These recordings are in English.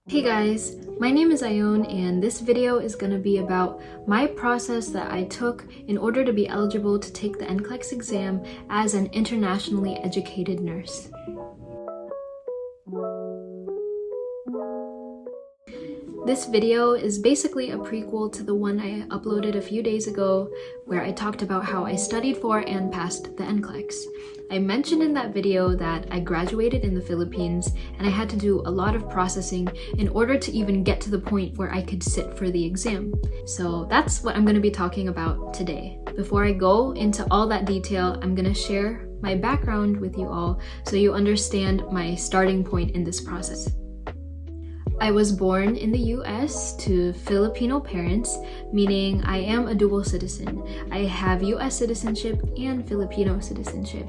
Hey guys, my name is Ione and this video is going to be about my process that I took in order to be eligible to take the NCLEX exam as an internationally educated nurse. This video is basically a prequel to the one I uploaded a few days ago where I talked about how I studied for and passed the NCLEX. I mentioned in that video that I graduated in the Philippines and I had to do a lot of processing in order to even get to the point where I could sit for the exam. So that's what I'm going to be talking about today. Before I go into all that detail, I'm going to share my background with you all so you understand my starting point in this process. I was born in the US to Filipino parents, meaning I am a dual citizen. I have US citizenship and Filipino citizenship.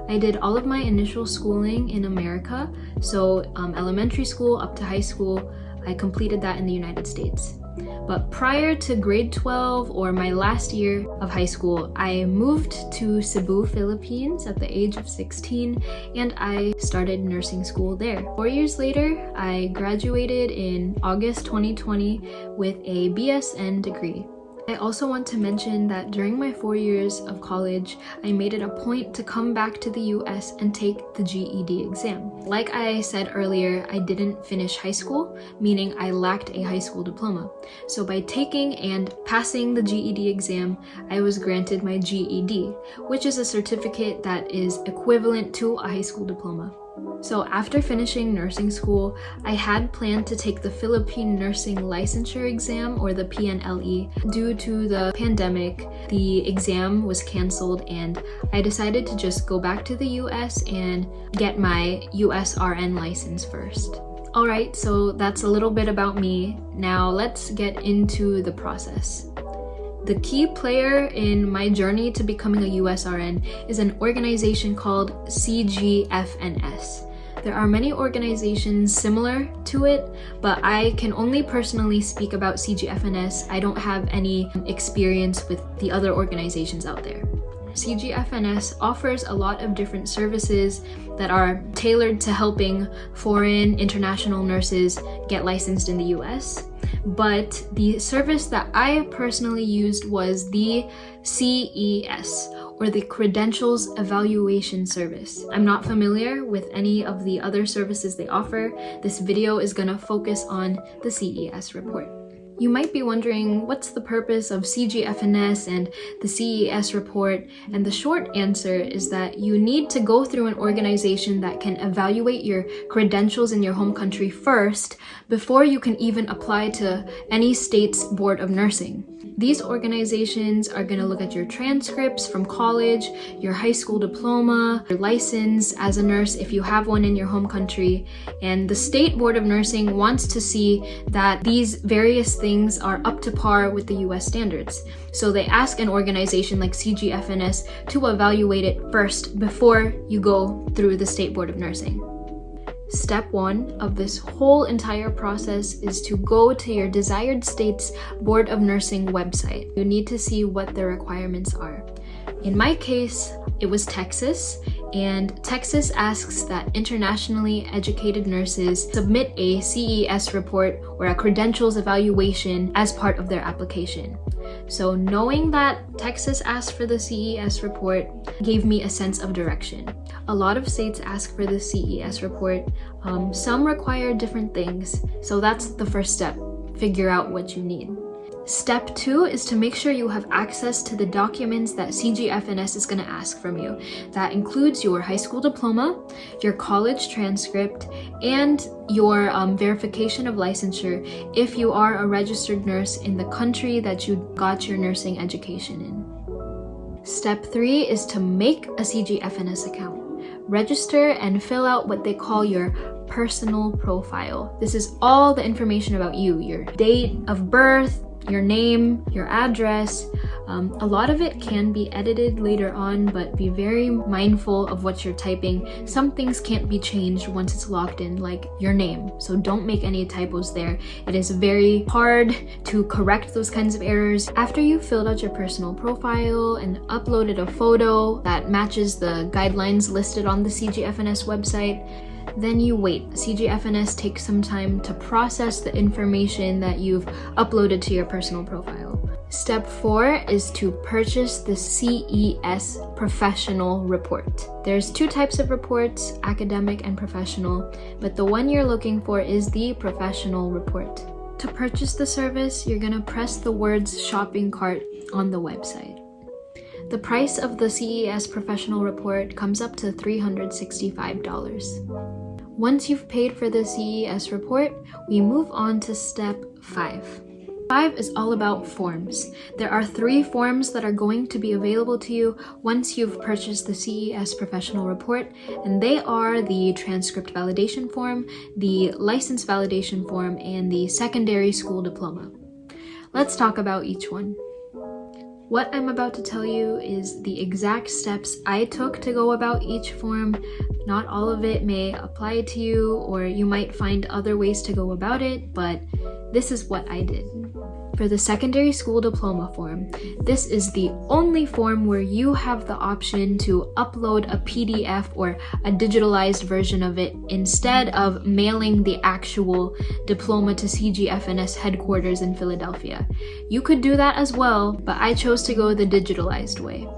I did all of my initial schooling in America, so elementary school up to high school, I completed that in the United States. But prior to grade 12 or my last year of high school, I moved to Cebu, Philippines at the age of 16 and I started nursing school there. 4 years later, I graduated in August 2020 with a BSN degree. I also want to mention that during my 4 years of college, I made it a point to come back to the US and take the GED exam. Like I said earlier, I didn't finish high school, meaning I lacked a high school diploma. So by taking and passing the GED exam, I was granted my GED, which is a certificate that is equivalent to a high school diploma. So after finishing nursing school, I had planned to take the Philippine Nursing Licensure exam, or the PNLE. Due to the pandemic, the exam was canceled and I decided to just go back to the US and get my USRN license first. Alright, so that's a little bit about me. Now let's get into the process. The key player in my journey to becoming a USRN is an organization called CGFNS. There are many organizations similar to it, but I can only personally speak about CGFNS. I don't have any experience with the other organizations out there. CGFNS offers a lot of different services that are tailored to helping foreign international nurses get licensed in the US. But the service that I personally used was the CES, or the Credentials Evaluation Service. I'm not familiar with any of the other services they offer. This video is gonna focus on the CES report. You might be wondering, what's the purpose of CGFNS and the CES report? And the short answer is that you need to go through an organization that can evaluate your credentials in your home country first before you can even apply to any state's Board of Nursing. These organizations are going to look at your transcripts from college, your high school diploma, your license as a nurse if you have one in your home country, and the State Board of Nursing wants to see that these various things are up to par with the US standards. So they ask an organization like CGFNS to evaluate it first before you go through the State Board of Nursing. Step 1 of this whole entire process is to go to your desired state's Board of Nursing website. You need to see what the requirements are. In my case, it was Texas, and Texas asks that internationally educated nurses submit a CES report or a credentials evaluation as part of their application. So knowing that Texas asked for the CES report gave me a sense of direction. A lot of states ask for the CES report. Some require different things. So that's the first step. Figure out what you need. Step 2 is to make sure you have access to the documents that CGFNS is going to ask from you. That includes your high school diploma, your college transcript, and your verification of licensure if you are a registered nurse in the country that you got your nursing education in. Step 3 is to make a CGFNS account. Register and fill out what they call your personal profile. This is all the information about you, your date of birth, your name, your address. A lot of it can be edited later on, but be very mindful of what you're typing. Some things can't be changed once it's locked in, like your name. So don't make any typos there. It is very hard to correct those kinds of errors. After you've filled out your personal profile and uploaded a photo that matches the guidelines listed on the CGFNS website, Then you wait. CGFNS takes some time to process the information that you've uploaded to your personal profile. Step 4 is to purchase the CES Professional Report. There's 2 types of reports, academic and professional, but the one you're looking for is the Professional Report. To purchase the service, you're gonna press the words shopping cart on the website. The price of the CES Professional Report comes up to $365. Once you've paid for the CES report, we move on to step 5. 5 is all about forms. There are 3 forms that are going to be available to you once you've purchased the CES Professional Report, and they are the Transcript Validation Form, the License Validation Form, and the Secondary School Diploma. Let's talk about each one. What I'm about to tell you is the exact steps I took to go about each form. Not all of it may apply to you, or you might find other ways to go about it, but this is what I did. For the Secondary School Diploma form, this is the only form where you have the option to upload a PDF or a digitalized version of it instead of mailing the actual diploma to CGFNS headquarters in Philadelphia. You could do that as well, but I chose to go the digitalized way.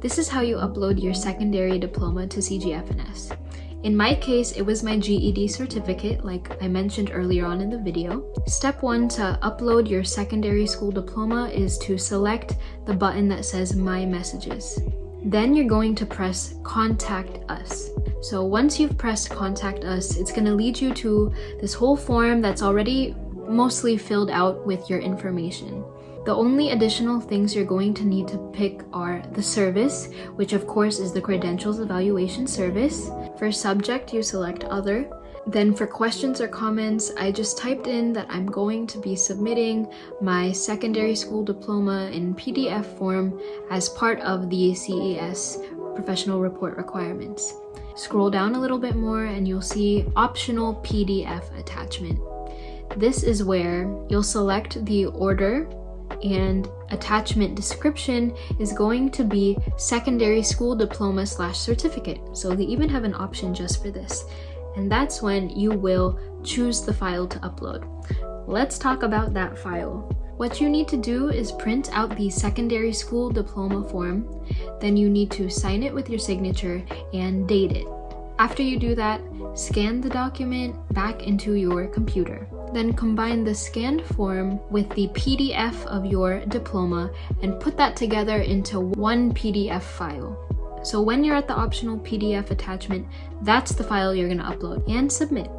This is how you upload your secondary diploma to CGFNS. In my case, it was my GED certificate, like I mentioned earlier on in the video. Step 1 to upload your secondary school diploma is to select the button that says My Messages. Then you're going to press Contact Us. So once you've pressed Contact Us, it's going to lead you to this whole form that's already mostly filled out with your information. The only additional things you're going to need to pick are the service, which of course is the Credentials Evaluation Service. For subject, you select Other. Then for questions or comments, I just typed in that I'm going to be submitting my secondary school diploma in PDF form as part of the CES Professional Report requirements. Scroll down a little bit more and you'll see Optional PDF Attachment. This is where you'll select the order, and attachment description is going to be secondary school diploma / certificate. So they even have an option just for this. And that's when you will choose the file to upload. Let's talk about that file. What you need to do is print out the secondary school diploma form. Then you need to sign it with your signature and date it. After you do that, scan the document back into your computer. Then combine the scanned form with the PDF of your diploma and put that together into one PDF file. So when you're at the optional PDF attachment, that's the file you're going to upload and submit.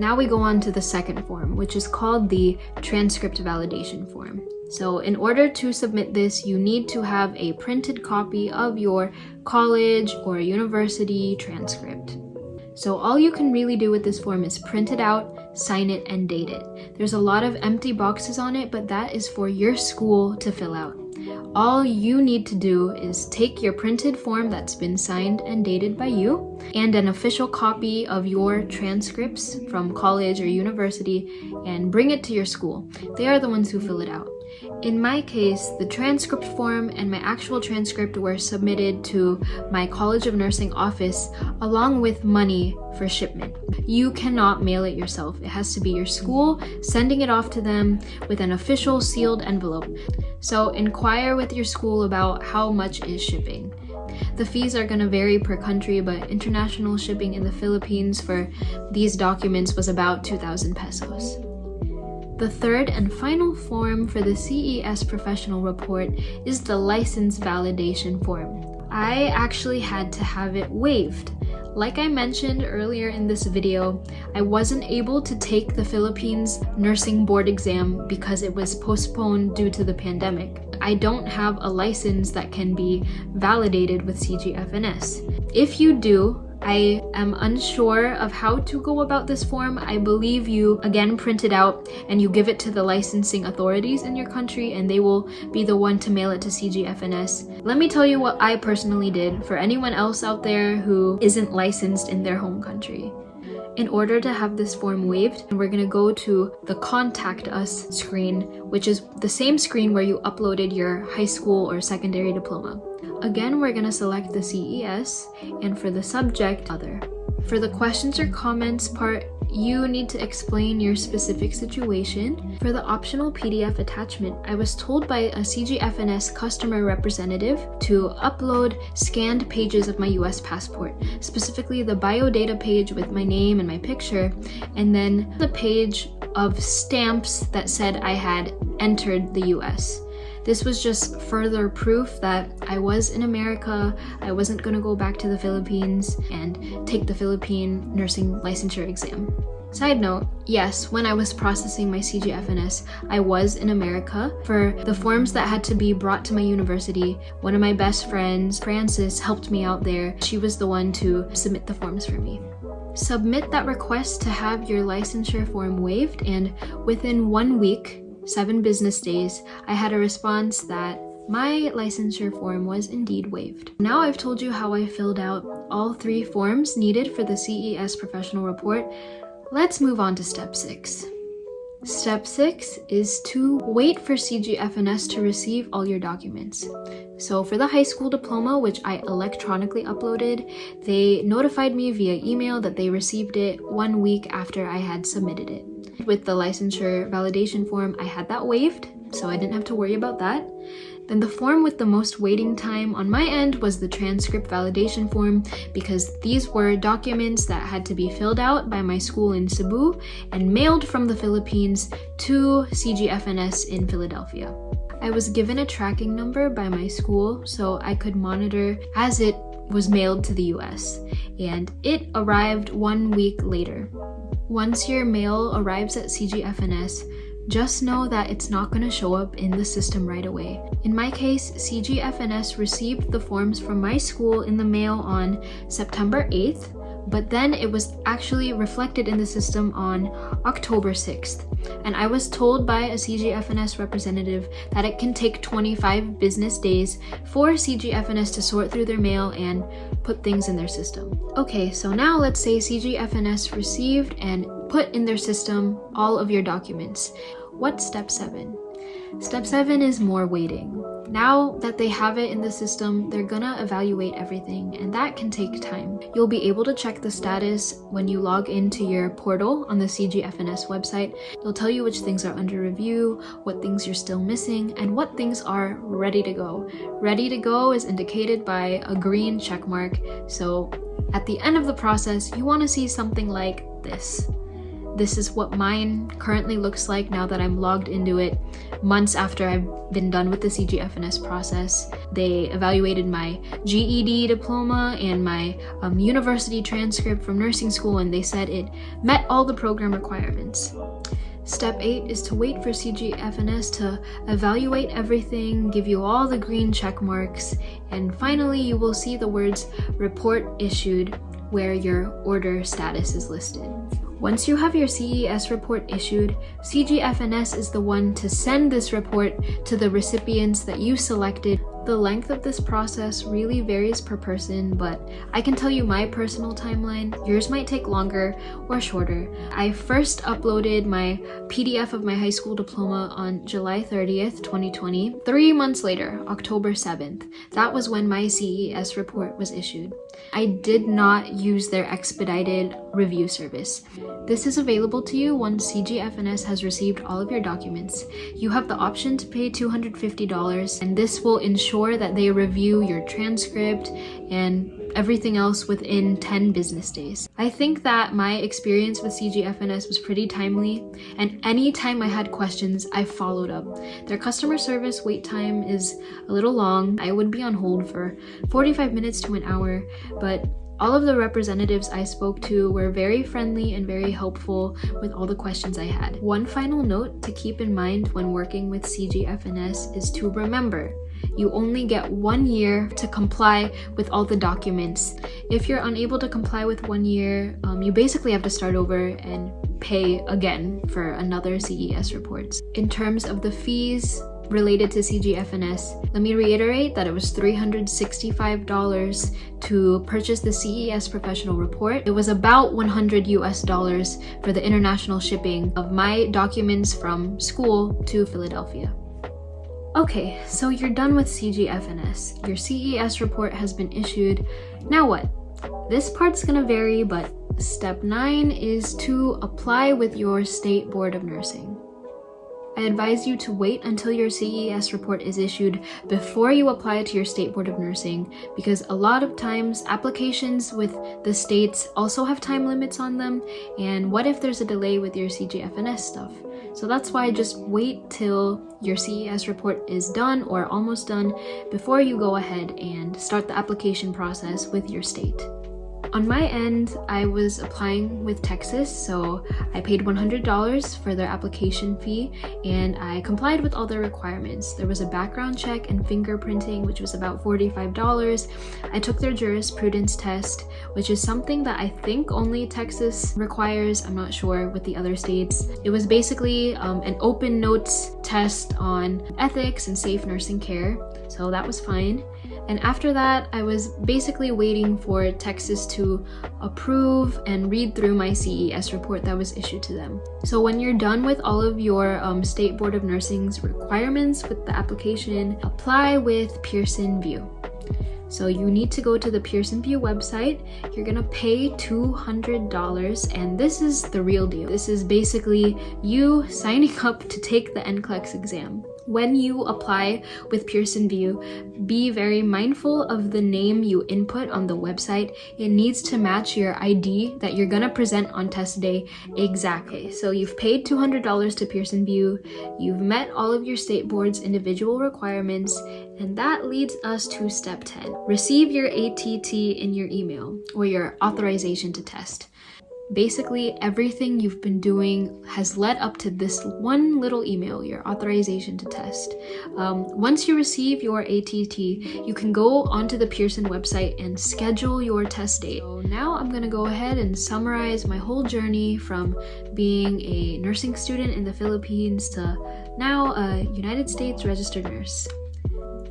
Now we go on to the second form, which is called the Transcript Validation Form. So in order to submit this, you need to have a printed copy of your college or university transcript. So all you can really do with this form is print it out, sign it, and date it. There's a lot of empty boxes on it, but that is for your school to fill out. All you need to do is take your printed form that's been signed and dated by you and an official copy of your transcripts from college or university and bring it to your school. They are the ones who fill it out. In my case, the transcript form and my actual transcript were submitted to my College of Nursing office along with money for shipment. You cannot mail it yourself. It has to be your school sending it off to them with an official sealed envelope. So inquire with your school about how much is shipping. The fees are going to vary per country, but international shipping in the Philippines for these documents was about 2,000 pesos. The third and final form for the CES Professional Report is the License Validation Form. I actually had to have it waived. Like I mentioned earlier in this video, I wasn't able to take the Philippines Nursing Board exam because it was postponed due to the pandemic. I don't have a license that can be validated with CGFNS. If you do, I am unsure of how to go about this form. I believe you again print it out and you give it to the licensing authorities in your country and they will be the one to mail it to CGFNS. Let me tell you what I personally did for anyone else out there who isn't licensed in their home country. In order to have this form waived, we're going to go to the Contact Us screen, which is the same screen where you uploaded your high school or secondary diploma. Again, we're going to select the CES, and for the subject, Other. For the questions or comments part, you need to explain your specific situation. For the optional PDF attachment, I was told by a CGFNS customer representative to upload scanned pages of my US passport, specifically the biodata page with my name and my picture, and then the page of stamps that said I had entered the US. This was just further proof that I was in America. I wasn't gonna go back to the Philippines and take the Philippine nursing licensure exam. Side note, yes, when I was processing my CGFNS, I was in America. For the forms that had to be brought to my university, one of my best friends, Frances, helped me out there. She was the one to submit the forms for me. Submit that request to have your licensure form waived, and within 1 week, 7 business days, I had a response that my licensure form was indeed waived. Now I've told you how I filled out all 3 forms needed for the CES professional report. Let's move on to step 6. Step 6 is to wait for CGFNS to receive all your documents. So for the high school diploma, which I electronically uploaded, they notified me via email that they received it 1 week after I had submitted it. With the licensure validation form, I had that waived, so I didn't have to worry about that. Then the form with the most waiting time on my end was the transcript validation form, because these were documents that had to be filled out by my school in Cebu and mailed from the Philippines to CGFNS in Philadelphia. I was given a tracking number by my school so I could monitor as it was mailed to the US, and it arrived 1 week later. Once your mail arrives at CGFNS, just know that it's not going to show up in the system right away. In my case, CGFNS received the forms from my school in the mail on September 8th, but then it was actually reflected in the system on October 6th. And I was told by a CGFNS representative that it can take 25 business days for CGFNS to sort through their mail and put things in their system. Okay, so now let's say CGFNS received and put in their system all of your documents. What's step 7? Step 7 is more waiting. Now that they have it in the system, they're gonna evaluate everything, and that can take time. You'll be able to check the status when you log into your portal on the CGFNS website. They'll tell you which things are under review, what things you're still missing, and what things are ready to go. Ready to go is indicated by a green check mark, so at the end of the process, you want to see something like this. This is what mine currently looks like now that I'm logged into it months after I've been done with the CGFNS process. They evaluated my GED diploma and my university transcript from nursing school, and they said it met all the program requirements. Step 8 is to wait for CGFNS to evaluate everything, give you all the green check marks, and finally you will see the words report issued where your order status is listed. Once you have your CES report issued, CGFNS is the one to send this report to the recipients that you selected. The length of this process really varies per person, but I can tell you my personal timeline. Yours might take longer or shorter. I first uploaded my PDF of my high school diploma on July 30th, 2020. 3 months later, October 7th, that was when my CES report was issued. I did not use their expedited review service. This is available to you once CGFNS has received all of your documents. You have the option to pay $250, and this will ensure that they review your transcript and everything else within 10 business days. I think that my experience with CGFNS was pretty timely, and anytime I had questions, I followed up. Their customer service wait time is a little long. I would be on hold for 45 minutes to an hour, but all of the representatives I spoke to were very friendly and very helpful with all the questions I had. One final note to keep in mind when working with CGFNS is to remember, you only get 1 year to comply with all the documents. If you're unable to comply with 1 year, you basically have to start over and pay again for another CES reports. In terms of the fees related to CGFNS, let me reiterate that it was $365 to purchase the CES professional report. It was about $100 US for the international shipping of my documents from school to Philadelphia. Okay, so you're done with CGFNS. Your CES report has been issued. Now what? This part's gonna vary, but Step 9 is to apply with your state board of nursing. I advise you to wait until your CES report is issued before you apply to your state board of nursing, because a lot of times applications with the states also have time limits on them, and what if there's a delay with your CGFNS stuff? So that's why just wait till your CES report is done or almost done before you go ahead and start the application process with your state. On my end, I was applying with Texas, so I paid $100 for their application fee and I complied with all their requirements. There was a background check and fingerprinting, which was about $45. I took their jurisprudence test, which is something that I think only Texas requires. I'm not sure with the other states. It was basically an open notes test on ethics and safe nursing care, so that was fine. And after that, I was basically waiting for Texas to approve and read through my CES report that was issued to them. So when you're done with all of your State Board of Nursing's requirements with the application, apply with Pearson Vue. So you need to go to the Pearson Vue website. You're gonna pay $200, and this is the real deal. This is basically you signing up to take the NCLEX exam. When you apply with Pearson Vue, be very mindful of the name you input on the website. It needs to match your ID that you're gonna present on test day exactly. So you've paid $200 to Pearson Vue, you've met all of your state board's individual requirements, and that leads us to step 10. Receive your ATT in your email, or your authorization to test. Basically, everything you've been doing has led up to this one little email, your authorization to test. Once you receive your ATT, you can go onto the Pearson website and schedule your test date. So now I'm gonna go ahead and summarize my whole journey from being a nursing student in the Philippines to now a United States registered nurse.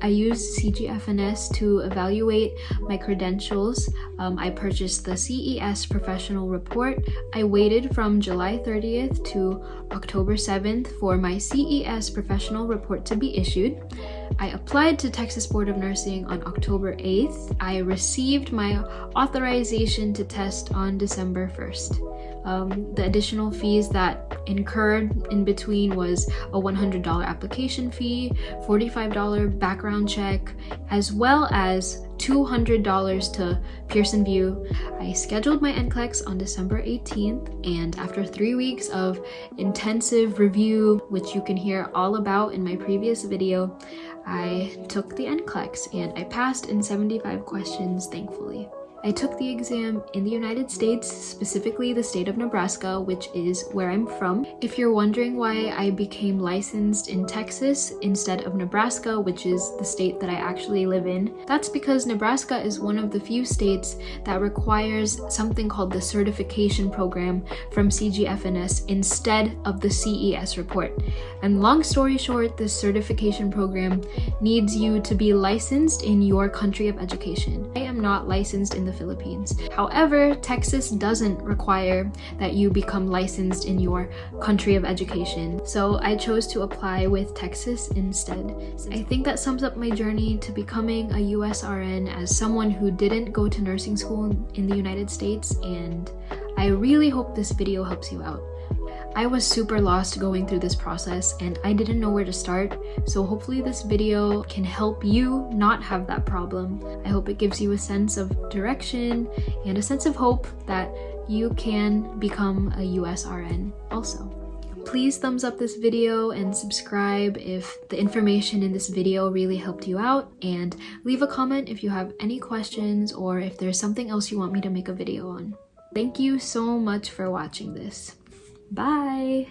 I used CGFNS to evaluate my credentials. I purchased the CES professional report. I waited from July 30th to October 7th for my CES professional report to be issued. I applied to Texas Board of Nursing on October 8th. I received my authorization to test on December 1st. The additional fees that incurred in between was a $100 application fee, $45 background check, as well as $200 to Pearson Vue. I scheduled my NCLEX on December 18th, and after 3 weeks of intensive review, which you can hear all about in my previous video, I took the NCLEX and I passed in 75 questions, thankfully. I took the exam in the United States, specifically the state of Nebraska, which is where I'm from. If you're wondering why I became licensed in Texas instead of Nebraska, which is the state that I actually live in, that's because Nebraska is one of the few states that requires something called the certification program from CGFNS instead of the CES report. And long story short, this certification program needs you to be licensed in your country of education. I am not licensed in the Philippines. However, Texas doesn't require that you become licensed in your country of education. So I chose to apply with Texas instead. I think that sums up my journey to becoming a USRN as someone who didn't go to nursing school in the United States, and I really hope this video helps you out. I was super lost going through this process and I didn't know where to start, so hopefully this video can help you not have that problem. I hope it gives you a sense of direction and a sense of hope that you can become a USRN also. Please thumbs up this video and subscribe if the information in this video really helped you out, and leave a comment if you have any questions or if there's something else you want me to make a video on. Thank you so much for watching this. Bye!